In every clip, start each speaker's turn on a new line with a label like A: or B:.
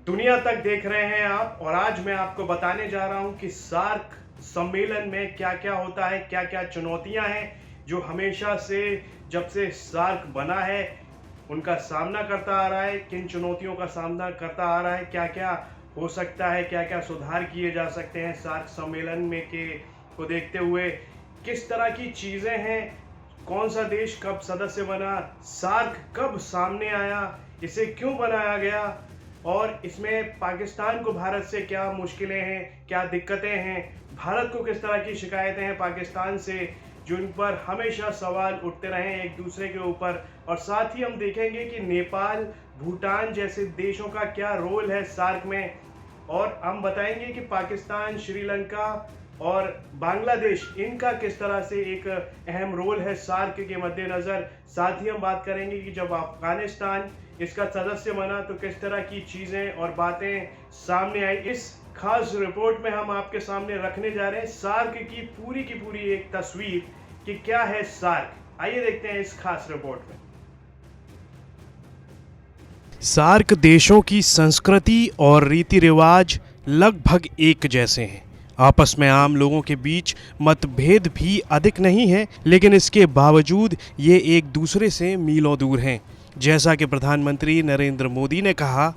A: दुनिया तक देख रहे हैं आप, और आज मैं आपको बताने जा रहा हूं कि सार्क सम्मेलन में क्या क्या होता है, क्या क्या चुनौतियां हैं जो हमेशा से जब से सार्क बना है उनका सामना करता आ रहा है, किन चुनौतियों का सामना करता आ रहा है, क्या क्या हो सकता है, क्या क्या सुधार किए जा सकते हैं सार्क सम्मेलन में के को देखते हुए, किस तरह की चीज़ें हैं, कौन सा देश कब सदस्य बना, सार्क कब सामने आया, इसे क्यों बनाया गया, और इसमें पाकिस्तान को भारत से क्या मुश्किलें हैं, क्या दिक्कतें हैं, भारत को किस तरह की शिकायतें हैं पाकिस्तान से जिन पर हमेशा सवाल उठते रहे एक दूसरे के ऊपर। और साथ ही हम देखेंगे कि नेपाल, भूटान जैसे देशों का क्या रोल है सार्क में, और हम बताएंगे कि पाकिस्तान, श्रीलंका और बांग्लादेश इनका किस तरह से एक अहम रोल है सार्क के मद्देनज़र। साथ ही हम बात करेंगे कि जब अफगानिस्तान इसका सदस्य बना तो किस तरह की चीज़ें और बातें सामने आई। इस खास रिपोर्ट में हम आपके सामने रखने जा रहे हैं सार्क की पूरी एक तस्वीर कि क्या है सार्क। आइए देखते हैं इस खास रिपोर्ट में।
B: सार्क देशों की संस्कृति और रीति रिवाज लगभग एक जैसे हैं। आपस में आम लोगों के बीच मतभेद भी अधिक नहीं है, लेकिन इसके बावजूद ये एक दूसरे से मीलों दूर हैं। जैसा कि प्रधानमंत्री नरेंद्र मोदी ने कहा,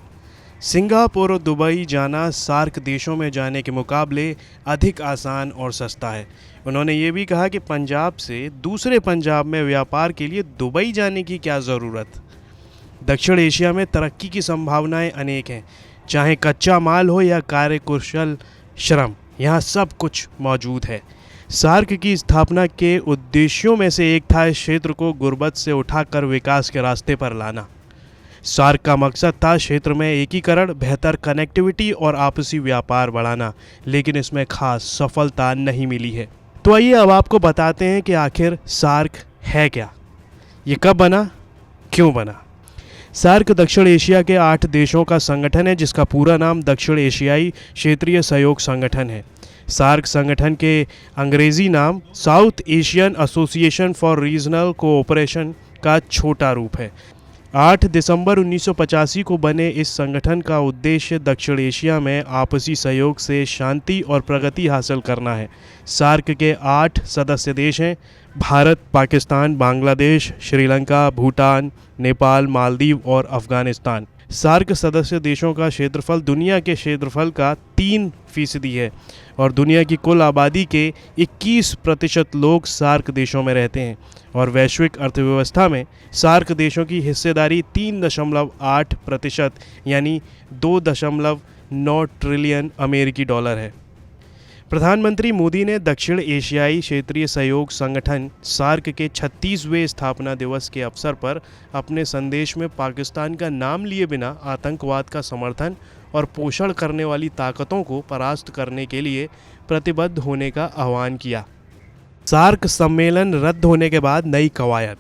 B: सिंगापुर और दुबई जाना सार्क देशों में जाने के मुकाबले अधिक आसान और सस्ता है। उन्होंने ये भी कहा कि पंजाब से दूसरे पंजाब में व्यापार के लिए दुबई जाने की क्या ज़रूरत। दक्षिण एशिया में तरक्की की संभावनाएं अनेक हैं, चाहे कच्चा माल हो या कार्यकुशल श्रम, यहाँ सब कुछ मौजूद है। सार्क की स्थापना के उद्देश्यों में से एक था इस क्षेत्र को गुर्बत से उठाकर विकास के रास्ते पर लाना। सार्क का मकसद था क्षेत्र में एकीकरण, बेहतर कनेक्टिविटी और आपसी व्यापार बढ़ाना, लेकिन इसमें खास सफलता नहीं मिली है। तो आइए अब आपको बताते हैं कि आखिर सार्क है क्या, ये कब बना, क्यों बना। सार्क दक्षिण एशिया के 8 देशों का संगठन है जिसका पूरा नाम दक्षिण एशियाई क्षेत्रीय सहयोग संगठन है। सार्क संगठन के अंग्रेजी नाम south Asian association for regional cooperation का छोटा रूप है। 8 दिसंबर 1985 को बने इस संगठन का उद्देश्य दक्षिण एशिया में आपसी सहयोग से शांति और प्रगति हासिल करना है। सार्क के 8 सदस्य देश हैं: भारत, पाकिस्तान, बांग्लादेश, श्रीलंका, भूटान, नेपाल, मालदीव और अफगानिस्तान। सार्क सदस्य देशों का क्षेत्रफल दुनिया के क्षेत्रफल का 3% है और दुनिया की कुल आबादी के 21% लोग सार्क देशों में रहते हैं, और वैश्विक अर्थव्यवस्था में सार्क देशों की हिस्सेदारी 3.8% यानी 2.9 ट्रिलियन अमेरिकी डॉलर है। प्रधानमंत्री मोदी ने दक्षिण एशियाई क्षेत्रीय सहयोग संगठन सार्क के 36वें स्थापना दिवस के अवसर पर अपने संदेश में पाकिस्तान का नाम लिए बिना आतंकवाद का समर्थन और पोषण करने वाली ताकतों को परास्त करने के लिए प्रतिबद्ध होने का आह्वान किया। सार्क सम्मेलन रद्द होने के बाद नई कवायद।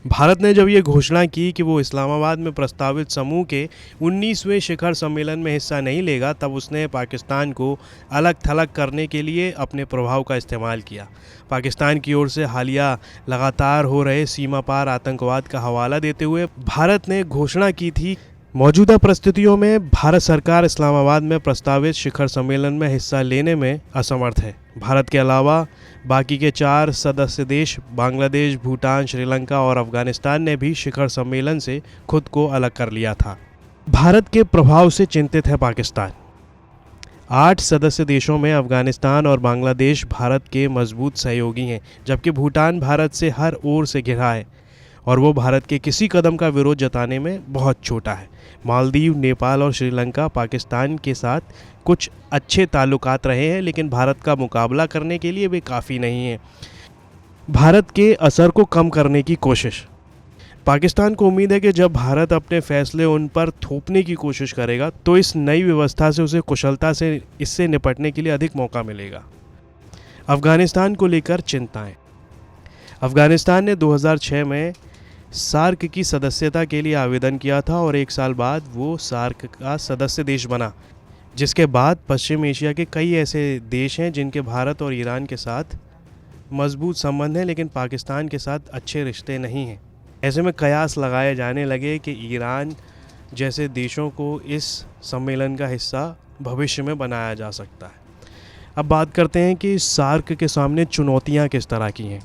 B: भारत ने जब ये घोषणा की कि वो इस्लामाबाद में प्रस्तावित समूह के 19वें शिखर सम्मेलन में हिस्सा नहीं लेगा, तब उसने पाकिस्तान को अलग थलग करने के लिए अपने प्रभाव का इस्तेमाल किया। पाकिस्तान की ओर से हालिया लगातार हो रहे सीमा पार आतंकवाद का हवाला देते हुए भारत ने घोषणा की थी, मौजूदा परिस्थितियों में भारत सरकार इस्लामाबाद में प्रस्तावित शिखर सम्मेलन में हिस्सा लेने में असमर्थ है। भारत के अलावा बाकी के 4 सदस्य देश बांग्लादेश, भूटान, श्रीलंका और अफगानिस्तान ने भी शिखर सम्मेलन से खुद को अलग कर लिया था। भारत के प्रभाव से चिंतित है पाकिस्तान। 8 सदस्य देशों में अफगानिस्तान और बांग्लादेश भारत के मजबूत सहयोगी हैं, जबकि भूटान भारत से हर ओर से घिरा है और वो भारत के किसी कदम का विरोध जताने में बहुत छोटा है। मालदीव, नेपाल और श्रीलंका पाकिस्तान के साथ कुछ अच्छे ताल्लुकात रहे हैं, लेकिन भारत का मुकाबला करने के लिए वे काफ़ी नहीं हैं। भारत के असर को कम करने की कोशिश। पाकिस्तान को उम्मीद है कि जब भारत अपने फैसले उन पर थोपने की कोशिश करेगा तो इस नई व्यवस्था से उसे कुशलता से इससे निपटने के लिए अधिक मौका मिलेगा। अफगानिस्तान को लेकर चिंताएं। अफगानिस्तान ने 2006 में सार्क की सदस्यता के लिए आवेदन किया था और 1 साल बाद वो सार्क का सदस्य देश बना, जिसके बाद पश्चिम एशिया के कई ऐसे देश हैं जिनके भारत और ईरान के साथ मजबूत संबंध हैं, लेकिन पाकिस्तान के साथ अच्छे रिश्ते नहीं हैं। ऐसे में कयास लगाए जाने लगे कि ईरान जैसे देशों को इस सम्मेलन का हिस्सा भविष्य में बनाया जा सकता है। अब बात करते हैं कि सार्क के सामने चुनौतियां किस तरह की हैं।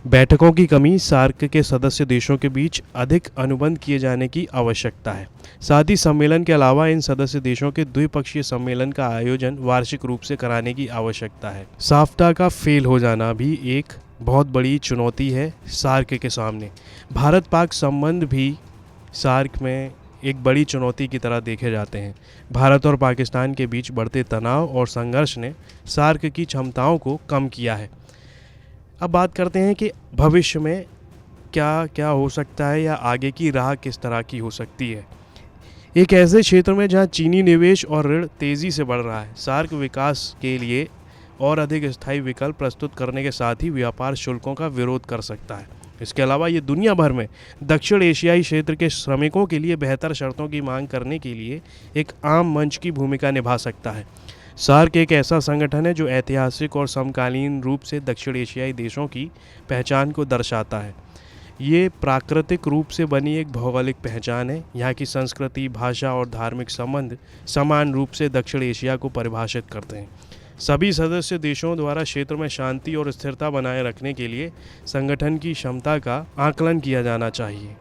B: बैठकों की कमी, सार्क के सदस्य देशों के बीच अधिक अनुबंध किए जाने की आवश्यकता है। साथ ही सम्मेलन के अलावा इन सदस्य देशों के द्विपक्षीय सम्मेलन का आयोजन वार्षिक रूप से कराने की आवश्यकता है। साफ्टा का फेल हो जाना भी एक बहुत बड़ी चुनौती है सार्क के सामने। भारत पाक संबंध भी सार्क में एक बड़ी चुनौती की तरह देखे जाते हैं। भारत और पाकिस्तान के बीच बढ़ते तनाव और संघर्ष ने सार्क की क्षमताओं को कम किया है। अब बात करते हैं कि भविष्य में क्या क्या हो सकता है या आगे की राह किस तरह की हो सकती है। एक ऐसे क्षेत्र में जहां चीनी निवेश और ऋण तेज़ी से बढ़ रहा है, सार्क विकास के लिए और अधिक स्थायी विकल्प प्रस्तुत करने के साथ ही व्यापार शुल्कों का विरोध कर सकता है। इसके अलावा ये दुनिया भर में दक्षिण एशियाई क्षेत्र के श्रमिकों के लिए बेहतर शर्तों की मांग करने के लिए एक आम मंच की भूमिका निभा सकता है। सार्क एक ऐसा संगठन है जो ऐतिहासिक और समकालीन रूप से दक्षिण एशियाई देशों की पहचान को दर्शाता है। ये प्राकृतिक रूप से बनी एक भौगोलिक पहचान है। यहाँ की संस्कृति, भाषा और धार्मिक संबंध समान रूप से दक्षिण एशिया को परिभाषित करते हैं। सभी सदस्य देशों द्वारा क्षेत्र में शांति और स्थिरता बनाए रखने के लिए संगठन की क्षमता का आकलन किया जाना चाहिए।